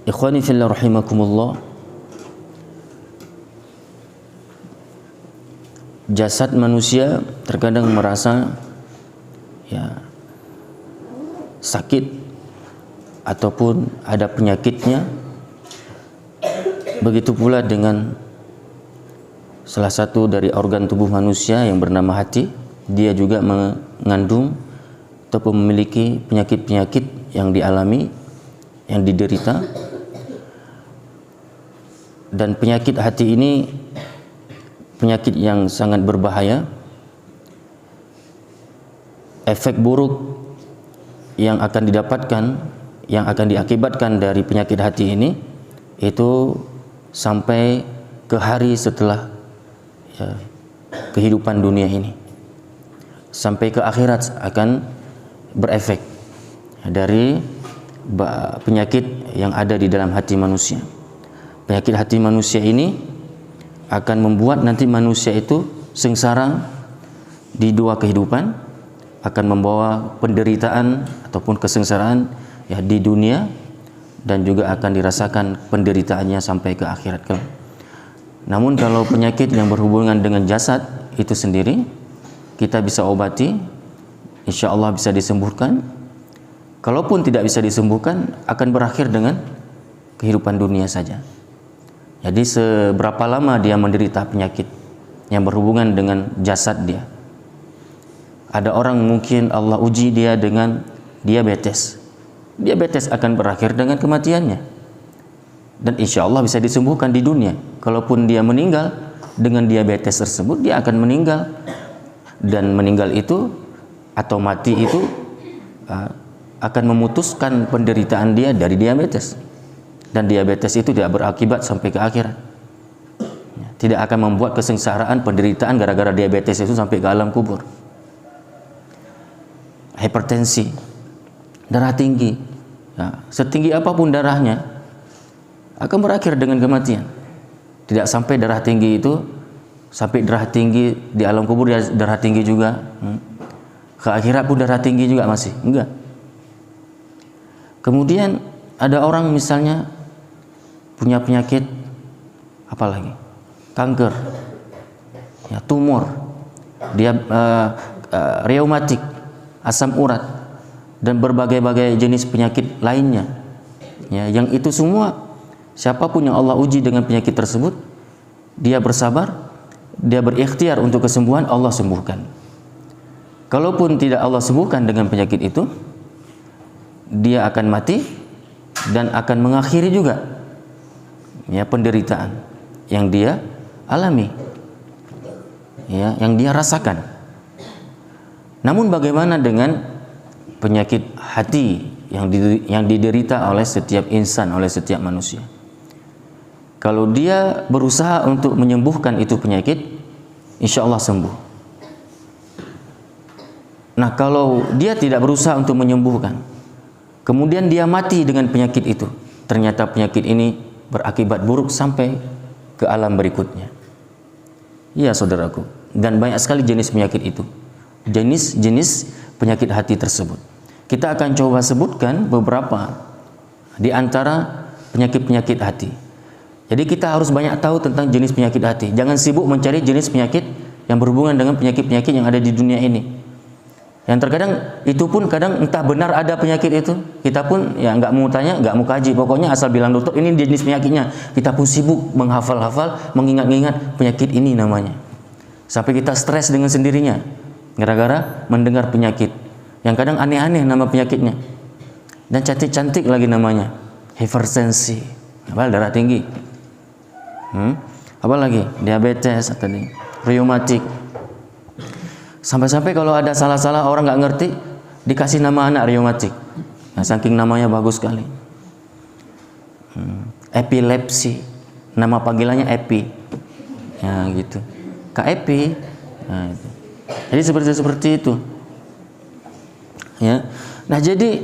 Ikhwani fillah rahimakumullah, jasad manusia terkadang merasa sakit ataupun ada penyakitnya. Begitu pula dengan salah satu dari organ tubuh manusia yang bernama hati. Dia juga mengandung ataupun memiliki penyakit-penyakit yang dialami, yang diderita. Dan penyakit hati ini penyakit yang sangat berbahaya. Efek buruk yang akan didapatkan, yang akan diakibatkan dari penyakit hati ini itu sampai ke hari setelah kehidupan dunia ini, sampai ke akhirat akan berefek dari penyakit yang ada di dalam hati manusia. Penyakit hati manusia ini akan membuat nanti manusia itu sengsara di dua kehidupan, akan membawa penderitaan ataupun kesengsaraan di dunia, dan juga akan dirasakan penderitaannya sampai ke akhirat kelak. Namun kalau penyakit yang berhubungan dengan jasad itu sendiri, kita bisa obati, insya Allah bisa disembuhkan. Kalaupun tidak bisa disembuhkan, akan berakhir dengan kehidupan dunia saja. Jadi seberapa lama dia menderita penyakit yang berhubungan dengan jasad dia. Ada orang mungkin Allah uji dia dengan diabetes. Diabetes akan berakhir dengan kematiannya. Dan insya Allah bisa disembuhkan di dunia. Kalaupun dia meninggal dengan diabetes tersebut, dia akan meninggal. Dan meninggal itu atau mati itu akan memutuskan penderitaan dia dari diabetes. Dan diabetes itu tidak berakibat sampai ke akhirat. Tidak akan membuat kesengsaraan, penderitaan gara-gara diabetes itu sampai ke alam kubur. Hipertensi, darah tinggi, setinggi apapun darahnya akan berakhir dengan kematian. Tidak sampai darah tinggi itu, sampai darah tinggi di alam kubur dia darah tinggi juga, ke akhirat pun darah tinggi juga masih enggak. Kemudian ada orang misalnya punya penyakit apa lagi, kanker, tumor, dia reumatik, asam urat, dan berbagai-bagai jenis penyakit lainnya. Yang itu semua siapapun yang Allah uji dengan penyakit tersebut, dia bersabar, dia berikhtiar untuk kesembuhan, Allah sembuhkan. Kalaupun tidak Allah sembuhkan dengan penyakit itu, dia akan mati dan akan mengakhiri juga penderitaan yang dia alami, yang dia rasakan. Namun bagaimana dengan penyakit hati yang diderita oleh setiap insan, oleh setiap manusia? Kalau dia berusaha untuk menyembuhkan itu penyakit, insya Allah sembuh. Nah, kalau dia tidak berusaha untuk menyembuhkan, kemudian dia mati dengan penyakit itu, ternyata penyakit ini berakibat buruk sampai ke alam berikutnya. Iya saudaraku, dan banyak sekali jenis penyakit itu, jenis-jenis penyakit hati tersebut. Kita akan coba sebutkan beberapa di antara penyakit-penyakit hati. Jadi kita harus banyak tahu tentang jenis penyakit hati. Jangan sibuk mencari jenis penyakit yang berhubungan dengan penyakit-penyakit yang ada di dunia ini. Yang terkadang itu pun kadang entah benar ada penyakit itu. Kita pun nggak mau tanya, nggak mau kaji. Pokoknya asal bilang dokter ini jenis penyakitnya. Kita pun sibuk menghafal-hafal, mengingat-ingat penyakit ini namanya. Sampai kita stres dengan sendirinya gara-gara mendengar penyakit yang kadang aneh-aneh nama penyakitnya, dan cantik-cantik lagi namanya, hipertensi, darah tinggi. Apa lagi? Diabetes atau reumatik. Sampai-sampai kalau ada salah-salah orang nggak ngerti, dikasih nama anak reumatik. Saking namanya bagus sekali. Epilepsi, nama panggilannya epi. Gitu. Kak Epi. Itu. Jadi seperti itu. Nah, jadi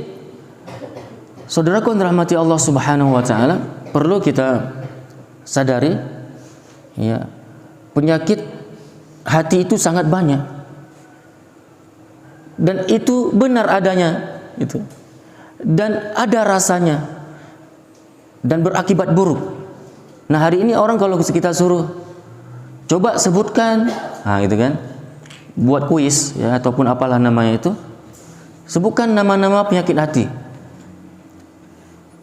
saudaraku yang dirahmati Allah Subhanahu wa taala, perlu kita sadari penyakit hati itu sangat banyak, dan itu benar adanya itu, dan ada rasanya. dan berakibat buruk. Nah, hari ini orang kalau kita suruh coba sebutkan, nah gitu kan, buat kuis ya ataupun apalah namanya itu, sebutkan nama-nama penyakit hati.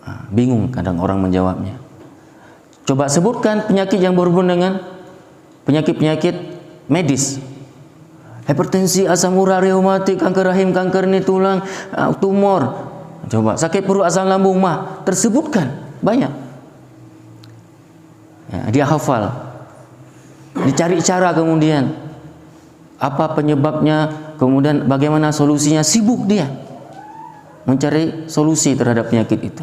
Nah, bingung kadang orang menjawabnya. Coba sebutkan penyakit yang berhubungan dengan penyakit-penyakit medis. Hipertensi, asam urat, reumatik, kanker rahim, kanker ini tulang, tumor. Coba sakit perut, asam lambung, mah, tersebutkan banyak. Ya, dia hafal. Dicari cara kemudian apa penyebabnya, kemudian bagaimana solusinya, sibuk dia mencari solusi terhadap penyakit itu.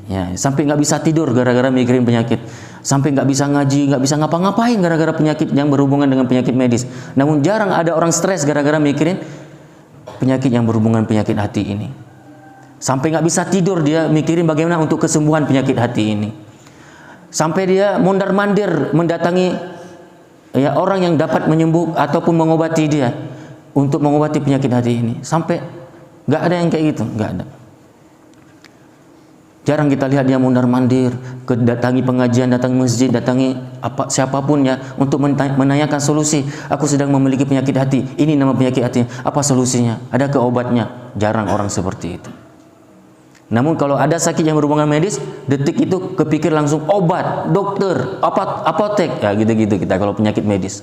Ya, sampai nggak bisa tidur gara-gara mikirin penyakit, sampai nggak bisa ngaji, nggak bisa ngapa-ngapain gara-gara penyakit yang berhubungan dengan penyakit medis. Namun jarang ada orang stres gara-gara mikirin penyakit yang berhubungan penyakit hati ini. Sampai nggak bisa tidur dia mikirin bagaimana untuk kesembuhan penyakit hati ini. Sampai dia mondar-mandir mendatangi ya orang yang dapat menyembuh ataupun mengobati dia untuk mengobati penyakit hati ini. Sampai nggak ada yang kayak gitu, nggak ada. Jarang kita lihat dia mondar-mandir, datangi pengajian, datangi masjid, datangi siapapun ya untuk menanyakan solusi. Aku sedang memiliki penyakit hati. Ini nama penyakit hati. Apa solusinya? Adakah obatnya? Jarang orang seperti itu. Namun kalau ada sakit yang berhubungan medis, detik itu kepikir langsung obat, dokter, apotek, ya gitu-gitu kita kalau penyakit medis.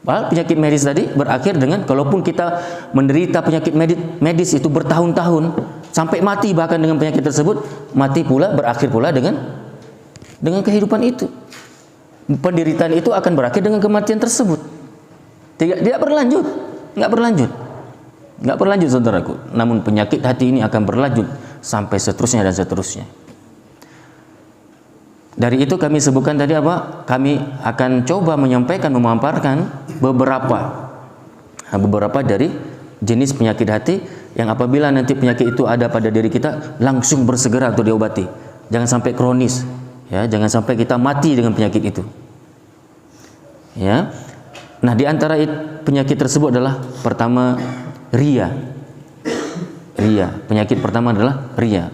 Padahal penyakit medis tadi berakhir dengan kalaupun kita menderita penyakit medis itu bertahun-tahun sampai mati bahkan dengan penyakit tersebut, mati pula berakhir pula dengan kehidupan itu. Penderitaan itu akan berakhir dengan kematian tersebut. Tidak berlanjut, nggak berlanjut saudaraku. Namun penyakit hati ini akan berlanjut sampai seterusnya dan seterusnya. Dari itu kami sebutkan tadi apa? Kami akan coba menyampaikan, memaparkan beberapa dari jenis penyakit hati yang apabila nanti penyakit itu ada pada diri kita langsung bersegera untuk diobati. Jangan sampai kronis, ya, jangan sampai kita mati dengan penyakit itu. Ya. Nah, di antara penyakit tersebut adalah pertama ria. Ria, penyakit pertama adalah ria.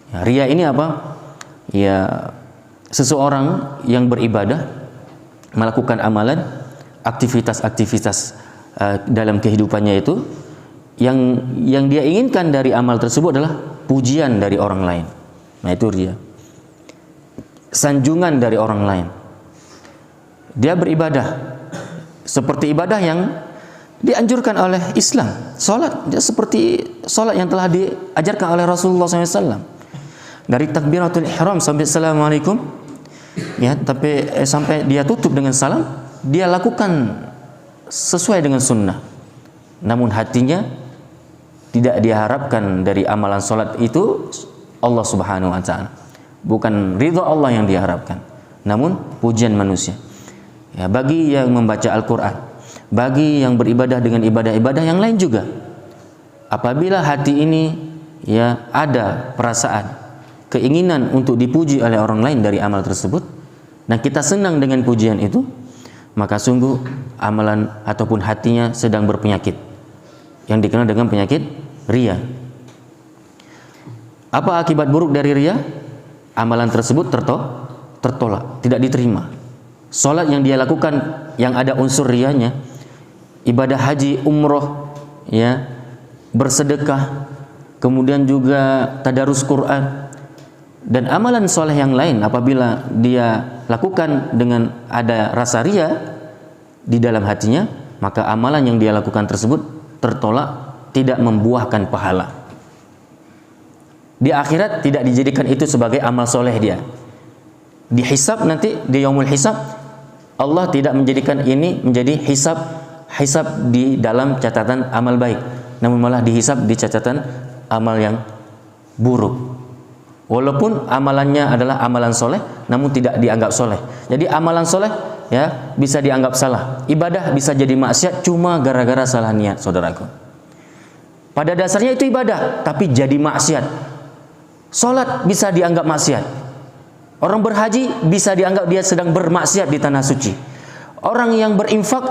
Ya, ria ini apa? Ya, seseorang yang beribadah, melakukan amalan, aktivitas-aktivitas dalam kehidupannya itu yang dia inginkan dari amal tersebut adalah pujian dari orang lain. Nah, itu ria. Sanjungan dari orang lain. Dia beribadah seperti ibadah yang dianjurkan oleh Islam. Salat dia seperti salat yang telah diajarkan oleh Rasulullah SAW. Dari takbiratul ihram sampai assalamualaikum, ya, tapi sampai dia tutup dengan salam, dia lakukan sesuai dengan sunnah. Namun hatinya tidak diharapkan dari amalan salat itu Allah Subhanahu wa taala. Bukan ridha Allah yang diharapkan, namun pujian manusia. Ya, bagi yang membaca Al-Qur'an, bagi yang beribadah dengan ibadah-ibadah yang lain juga, apabila hati ini ya ada perasaan keinginan untuk dipuji oleh orang lain dari amal tersebut, dan kita senang dengan pujian itu, maka sungguh amalan ataupun hatinya sedang berpenyakit yang dikenal dengan penyakit ria. Apa akibat buruk dari ria? Amalan tersebut tertolak, tidak diterima. Salat yang dia lakukan yang ada unsur rianya, ibadah haji, umroh, ya, bersedekah, kemudian juga tadarus Quran, dan amalan soleh yang lain apabila dia lakukan dengan ada rasa ria di dalam hatinya, maka amalan yang dia lakukan tersebut tertolak, tidak membuahkan pahala. Di akhirat tidak dijadikan itu sebagai amal soleh dia. Di hisab nanti, di yaumul hisab, Allah tidak menjadikan ini menjadi hisab di dalam catatan amal baik, namun malah dihisab di catatan amal yang buruk. Walaupun amalannya adalah amalan soleh, namun tidak dianggap soleh. Jadi amalan soleh ya bisa dianggap salah, ibadah bisa jadi maksiat cuma gara-gara salah niat, saudaraku. Pada dasarnya itu ibadah, tapi jadi maksiat. Salat bisa dianggap maksiat. Orang berhaji bisa dianggap dia sedang bermaksiat di tanah suci. Orang yang berinfak,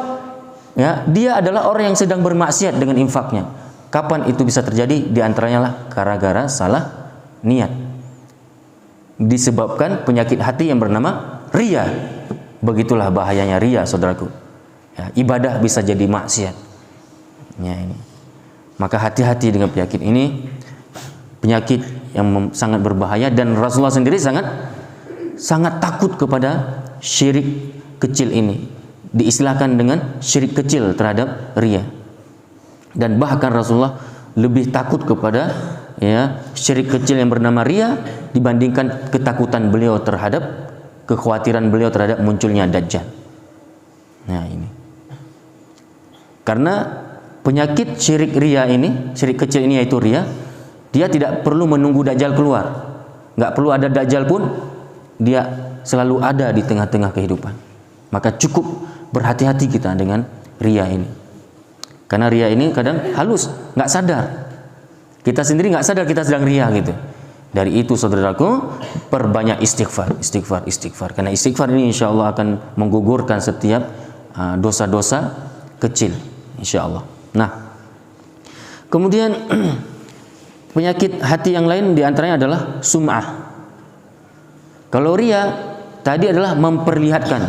ya, dia adalah orang yang sedang bermaksiat dengan infaknya. Kapan itu bisa terjadi? Di antaranya lah gara-gara salah niat. disebabkan penyakit hati yang bernama riya. Begitulah bahayanya riya, saudaraku. Ya, ibadah bisa jadi maksiat. Ya, ini. Maka hati-hati dengan penyakit ini, penyakit yang sangat berbahaya, dan Rasulullah sendiri sangat takut kepada syirik kecil ini. Diistilahkan dengan syirik kecil terhadap riya. Dan bahkan Rasulullah lebih takut kepada syirik kecil yang bernama riya dibandingkan ketakutan beliau terhadap, kekhawatiran beliau terhadap munculnya Dajjal. Nah, ini. Karena penyakit syirik riya ini, syirik kecil ini yaitu riya, dia tidak perlu menunggu Dajjal keluar. Nggak perlu ada Dajjal pun, dia selalu ada di tengah-tengah kehidupan. Maka cukup berhati-hati kita dengan riya ini. Karena riya ini kadang halus, nggak sadar. Kita sendiri nggak sadar kita sedang riya gitu. Dari itu, saudaraku, perbanyak istighfar. Karena istighfar ini insya Allah akan menggugurkan setiap dosa-dosa kecil, insya Allah. Nah, kemudian penyakit hati yang lain diantaranya adalah sum'ah. Kalau riya tadi adalah memperlihatkan,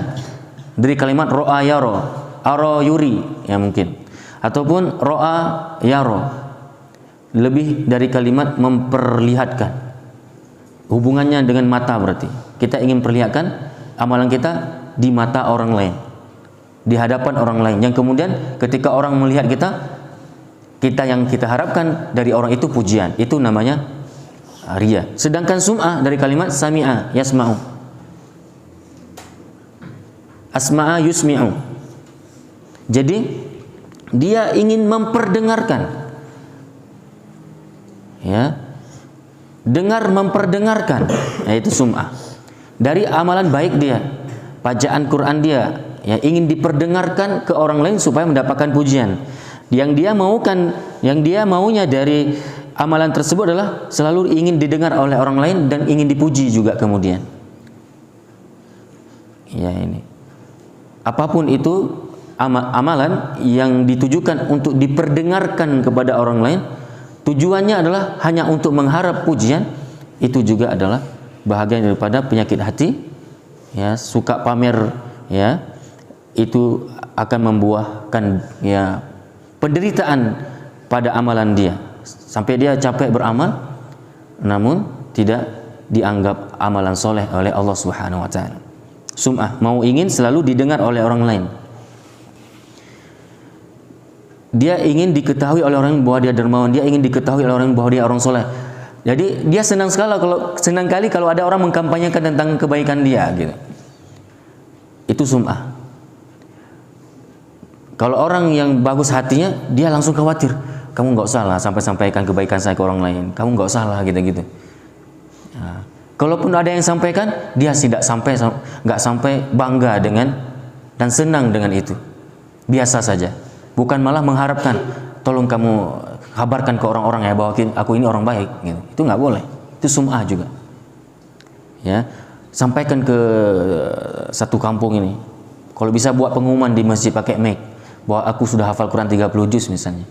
dari kalimat ro'a yaro, aro yuri, ya mungkin, ataupun ro'a yaro, lebih dari kalimat memperlihatkan. Hubungannya dengan mata, berarti kita ingin perlihatkan amalan kita di mata orang lain, di hadapan orang lain, yang kemudian ketika orang melihat kita yang kita harapkan dari orang itu pujian. Itu namanya riya. Sedangkan sum'ah dari kalimat sami'a yasma'u, asma'a yusmi'u. Jadi dia ingin memperdengarkan, ya, dengar memperdengarkan, yaitu sum'ah. Dari amalan baik dia, bacaan Quran dia, ya, ingin diperdengarkan ke orang lain supaya mendapatkan pujian. Yang dia maunya dari amalan tersebut adalah selalu ingin didengar oleh orang lain dan ingin dipuji juga kemudian. Ya, ini. Apapun itu amalan yang ditujukan untuk diperdengarkan kepada orang lain, tujuannya adalah hanya untuk mengharap pujian, itu juga adalah bahagian daripada penyakit hati. Ya, suka pamer, ya, itu akan membuahkan, ya, penderitaan pada amalan dia, sampai dia capek beramal namun tidak dianggap amalan soleh oleh Allah Subhanahu wa taala. Sum'ah, mau ingin selalu didengar oleh orang lain. Dia ingin diketahui oleh orang bahwa dia dermawan, dia ingin diketahui oleh orang bahwa dia orang soleh. Jadi dia senang sekali kalau ada orang mengkampanyekan tentang kebaikan dia gitu. Itu sum'ah. Kalau orang yang bagus hatinya, dia langsung khawatir, kamu nggak usah lah sampaikan kebaikan saya ke orang lain, kamu nggak usah lah gitu. Nah, kalaupun ada yang sampaikan, dia nggak sampai bangga dengan dan senang dengan itu, biasa saja. Bukan malah mengharapkan, tolong kamu kabarkan ke orang-orang ya bahwa aku ini orang baik. Gitu. Itu nggak boleh. Itu sum'ah juga. Ya, sampaikan ke satu kampung ini. Kalau bisa buat pengumuman di masjid pakai mic bahwa aku sudah hafal Quran 30 juz misalnya.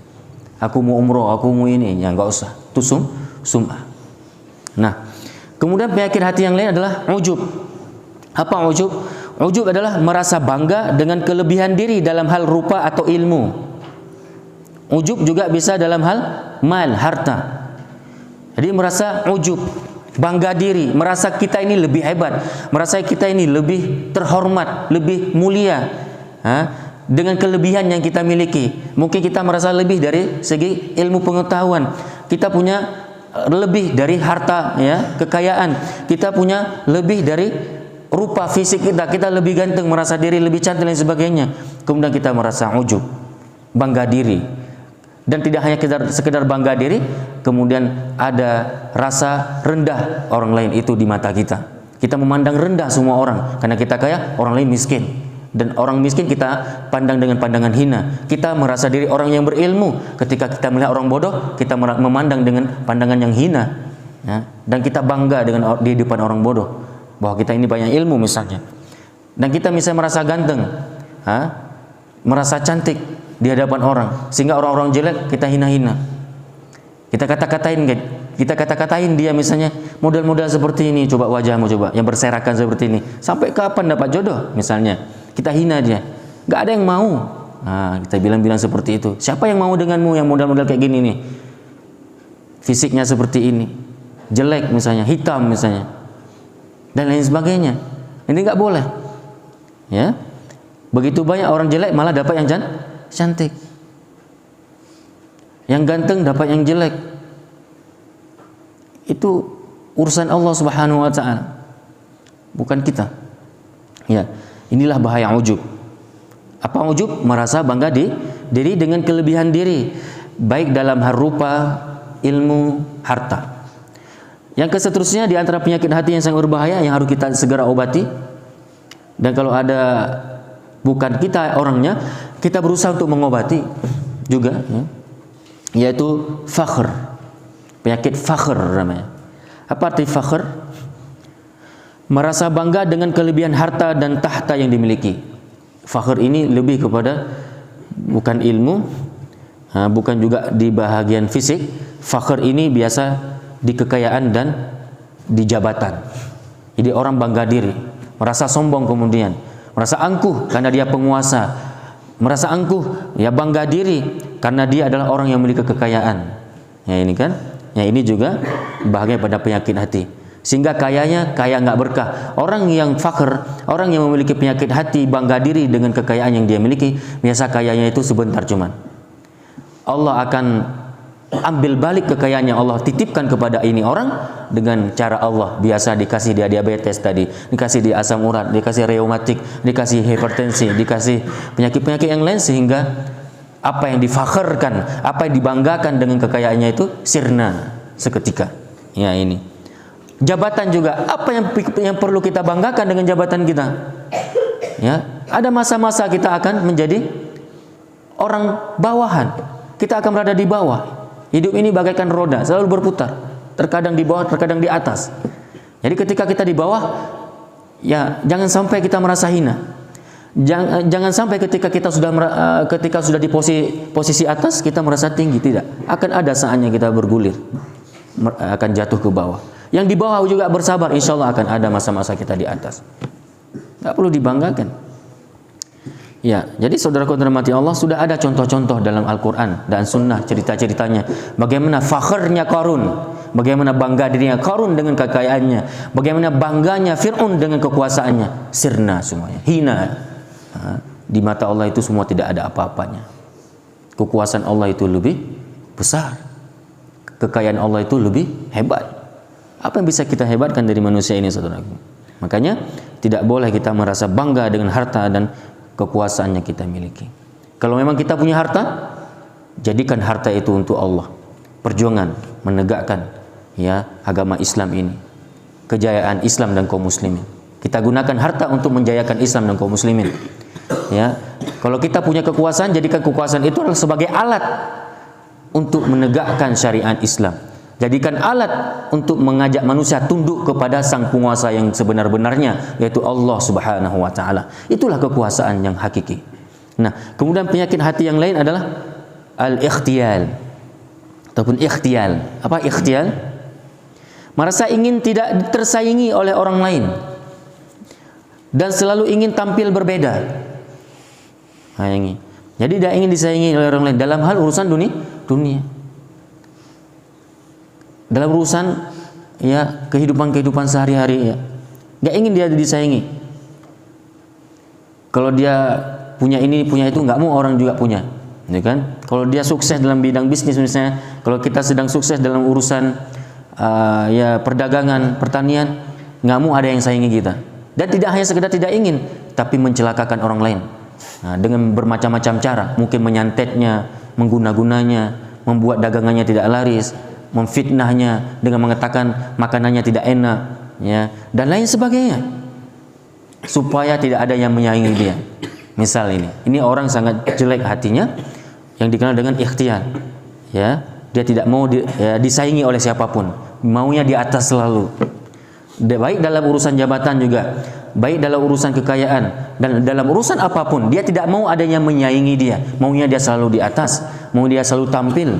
Aku mau umroh, aku mau ini, ya nggak usah. Itu sum'ah. Nah, kemudian penyakit hati yang lain adalah ujub. Apa ujub? Ujub adalah merasa bangga dengan kelebihan diri dalam hal rupa atau ilmu. Ujub juga bisa dalam hal mal, harta. Jadi merasa ujub, bangga diri, merasa kita ini lebih hebat, merasa kita ini lebih terhormat, lebih mulia, dengan kelebihan yang kita miliki. Mungkin kita merasa lebih dari segi ilmu pengetahuan, kita punya lebih dari harta, ya, kekayaan, kita punya lebih dari rupa fisik kita lebih ganteng, merasa diri lebih cantik dan sebagainya. Kemudian kita merasa ujub, bangga diri. Dan tidak hanya sekedar bangga diri, kemudian ada rasa rendah orang lain itu di mata kita. Kita memandang rendah semua orang karena kita kaya, orang lain miskin. Dan orang miskin kita pandang dengan pandangan hina. Kita merasa diri orang yang berilmu. Ketika kita melihat orang bodoh, kita memandang dengan pandangan yang hina, ya. Dan kita bangga dengan di depan orang bodoh bahwa kita ini banyak ilmu misalnya. Dan kita misalnya merasa ganteng, merasa cantik di hadapan orang, sehingga orang-orang jelek kita hina-hina, kita kata-katain Kita kata-katain dia misalnya, model-model seperti ini, coba wajahmu coba, yang berserakan seperti ini. Sampai kapan dapat jodoh misalnya? Kita hina dia. Gak ada yang mau. Nah, kita bilang-bilang seperti itu. Siapa yang mau denganmu yang model-model kayak gini nih? Fisiknya seperti ini. Jelek misalnya, hitam misalnya. Dan lain sebagainya. Ini gak boleh. Ya. Begitu banyak orang jelek malah dapat yang cantik. Yang ganteng dapat yang jelek. Itu urusan Allah Subhanahu wa taala. Bukan kita. Ya, inilah bahaya ujub. Apa ujub? Merasa bangga diri dengan kelebihan diri, baik dalam hal rupa, ilmu, harta. Yang seterusnya di antara penyakit hati yang sangat berbahaya yang harus kita segera obati. Dan kalau ada bukan kita orangnya, kita berusaha untuk mengobati juga, ya. Yaitu fakhr. Penyakit fakhr namanya. Apa arti fakhr? Merasa bangga dengan kelebihan harta dan tahta yang dimiliki. Fakhr ini lebih kepada bukan ilmu, bukan juga di bahagian fisik. Fakhr ini biasa di kekayaan dan di jabatan. Jadi orang bangga diri, merasa sombong kemudian, merasa angkuh karena dia penguasa, merasa angkuh, ya bangga diri karena dia adalah orang yang memiliki kekayaan. Ya ini kan, ya ini juga bahagian pada penyakit hati. Sehingga kayanya kaya nggak berkah. Orang yang fakhr, orang yang memiliki penyakit hati, bangga diri dengan kekayaan yang dia miliki, biasa kayanya itu sebentar cuman. Allah akan ambil balik kekayaan yang Allah titipkan kepada ini orang dengan cara Allah. Biasa dikasih dia diabetes tadi, dikasih dia asam urat, dikasih reumatik, dikasih hipertensi, dikasih penyakit-penyakit yang lain, sehingga apa yang difakhrkan, apa yang dibanggakan dengan kekayaannya itu sirna seketika. Ya ini. Jabatan juga, apa yang perlu kita banggakan dengan jabatan kita? Ya, ada masa-masa kita akan menjadi orang bawahan. Kita akan berada di bawah. Hidup ini bagaikan roda, selalu berputar. Terkadang di bawah, terkadang di atas. Jadi ketika kita di bawah, ya jangan sampai kita merasa hina. Jangan sampai ketika kita sudah di posisi atas kita merasa tinggi, tidak. Akan ada saatnya kita bergulir, akan jatuh ke bawah. Yang di bawah juga bersabar, insya Allah akan ada masa-masa kita di atas. Tidak perlu dibanggakan. Ya, jadi saudaraku yang dirahmati Allah, sudah ada contoh-contoh dalam Al-Quran dan Sunnah cerita-ceritanya. Bagaimana fakhrnya Qarun, bagaimana bangga dirinya Qarun dengan kekayaannya, bagaimana bangganya Fir'aun dengan kekuasaannya. Sirna semuanya, hina. Di mata Allah itu semua tidak ada apa-apanya. Kekuasaan Allah itu lebih besar, kekayaan Allah itu lebih hebat. Apa yang bisa kita hebatkan dari manusia ini, saudaraku? Makanya tidak boleh kita merasa bangga dengan harta dan kekuasaan yang kita miliki. Kalau memang kita punya harta, jadikan harta itu untuk Allah. Perjuangan menegakkan ya agama Islam ini, kejayaan Islam dan kaum muslimin. Kita gunakan harta untuk menjayakan Islam dan kaum muslimin. Ya, kalau kita punya kekuasaan, jadikan kekuasaan itu adalah sebagai alat untuk menegakkan syariat Islam. Jadikan alat untuk mengajak manusia tunduk kepada sang penguasa yang sebenar-benarnya, yaitu Allah Subhanahu wa taala. Itulah kekuasaan yang hakiki. Nah, kemudian penyakit hati yang lain adalah al-ikhtiyal ataupun ikhtiyal. Apa ikhtiyal? Merasa ingin tidak tersaingi oleh orang lain dan selalu ingin tampil berbeda. Nah, ini. Jadi tidak ingin disaingi oleh orang lain dalam hal urusan dunia. Dalam urusan ya kehidupan sehari-hari, ya nggak ingin dia disaingi. Kalau dia punya ini punya itu, nggak mau orang juga punya, ya kan? Kalau dia sukses dalam bidang bisnis misalnya, kalau kita sedang sukses dalam urusan ya perdagangan, pertanian, nggak mau ada yang saingi kita. Dan tidak hanya sekedar tidak ingin, tapi mencelakakan orang lain. Nah, dengan bermacam-macam cara, mungkin menyantetnya, mengguna-gunanya, membuat dagangannya tidak laris, memfitnahnya dengan mengatakan makanannya tidak enak, ya, dan lain sebagainya, supaya tidak ada yang menyaingi dia. Misal ini orang sangat jelek hatinya, yang dikenal dengan ikhtiyar, ya, dia tidak mau disaingi oleh siapapun, maunya di atas selalu, baik dalam urusan jabatan juga, baik dalam urusan kekayaan, dan dalam urusan apapun dia tidak mau adanya menyaingi dia, maunya dia selalu di atas, mau dia selalu tampil,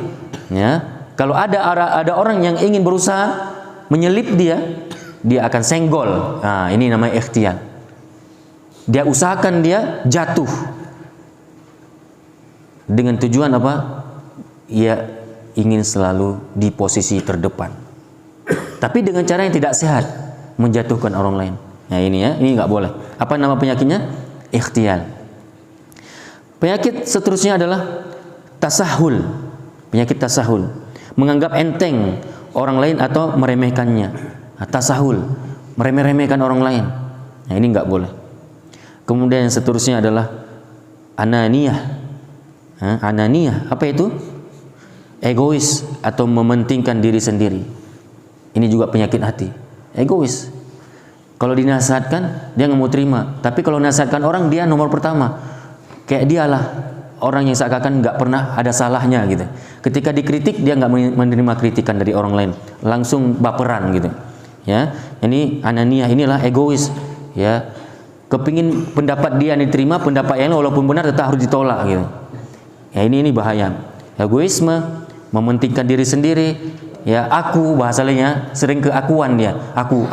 ya. Kalau ada orang yang ingin berusaha menyelip dia akan senggol. Nah, ini namanya ikhtial. Dia usahakan dia jatuh dengan tujuan apa? Ia ingin selalu di posisi terdepan. Tapi dengan cara yang tidak sehat, menjatuhkan orang lain. Nah ini ya, ini nggak boleh. Apa nama penyakitnya? Ikhtial. Penyakit seterusnya adalah tasahul. Penyakit tasahul, menganggap enteng orang lain atau meremehkannya. Nah, tasahul, meremeh-remehkan orang lain. Nah ini nggak boleh. Kemudian yang seterusnya adalah ananiyah. Ananiyah, apa itu? Egois atau mementingkan diri sendiri. Ini juga penyakit hati. Egois. Kalau dinasihatkan dia nggak mau terima. Tapi kalau nasihatkan orang dia nomor pertama. Kayak dialah orang yang seakan-akan nggak pernah ada salahnya gitu. Ketika dikritik dia nggak menerima kritikan dari orang lain. Langsung baperan gitu. Ya, ini ananiyah, inilah egois. Ya, kepingin pendapat dia diterima, pendapat yang walaupun benar tetap harus ditolak gitu. Ya ini bahaya. Egoisme, mementingkan diri sendiri, ya aku, bahasa lainnya sering keakuan dia, aku.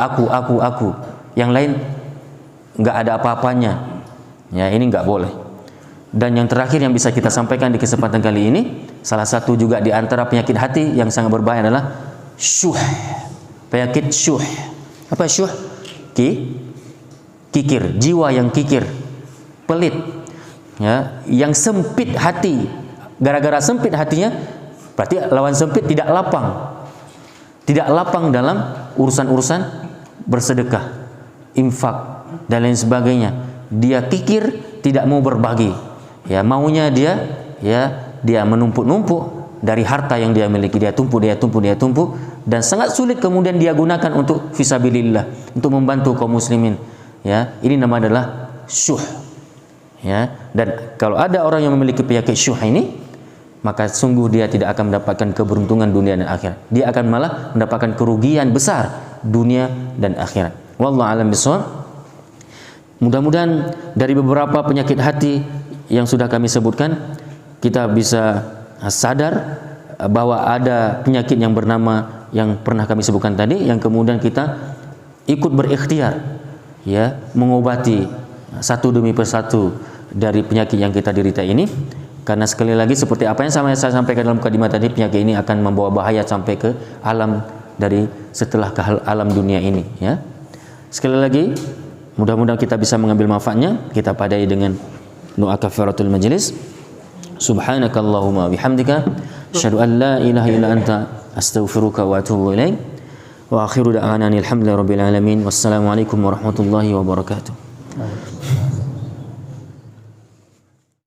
Yang lain nggak ada apa-apanya. Ya ini nggak boleh. Dan yang terakhir yang bisa kita sampaikan di kesempatan kali ini, salah satu juga di antara penyakit hati yang sangat berbahaya adalah syuh. Penyakit syuh. Apa syuh? Kikir, jiwa yang kikir, pelit. Ya, yang sempit hati. Gara-gara sempit hatinya, berarti lawan sempit tidak lapang. Tidak lapang dalam urusan-urusan bersedekah, infak dan lain sebagainya. Dia kikir, tidak mau berbagi. Ya, maunya dia menumpuk-numpuk dari harta yang dia miliki. Dia tumpuk dan sangat sulit kemudian dia gunakan untuk fisabilillah, untuk membantu kaum muslimin. Ya, ini nama adalah syuh. Ya, dan kalau ada orang yang memiliki penyakit syuh ini, maka sungguh dia tidak akan mendapatkan keberuntungan dunia dan akhirat. Dia akan malah mendapatkan kerugian besar dunia dan akhirat. Wallahu a'lam bishawab. Mudah-mudahan dari beberapa penyakit hati yang sudah kami sebutkan, kita bisa sadar bahwa ada penyakit yang bernama yang pernah kami sebutkan tadi, yang kemudian kita ikut berikhtiar, ya, mengobati satu demi persatu dari penyakit yang kita derita ini. Karena sekali lagi seperti apa yang saya sampaikan dalam mukadimah tadi, penyakit ini akan membawa bahaya sampai ke alam dari setelah ke alam dunia ini. Ya, sekali lagi mudah-mudahan kita bisa mengambil manfaatnya. Kita padai dengan doa kafaratul majlis. Subhanakallahumma bihamdika asyhadu an la ilaha illa anta astaghfiruka wa atubu ilaik. Wa akhiru da'wana alhamdulillahi rabbil alamin. Wassalamualaikum warahmatullahi wabarakatuh.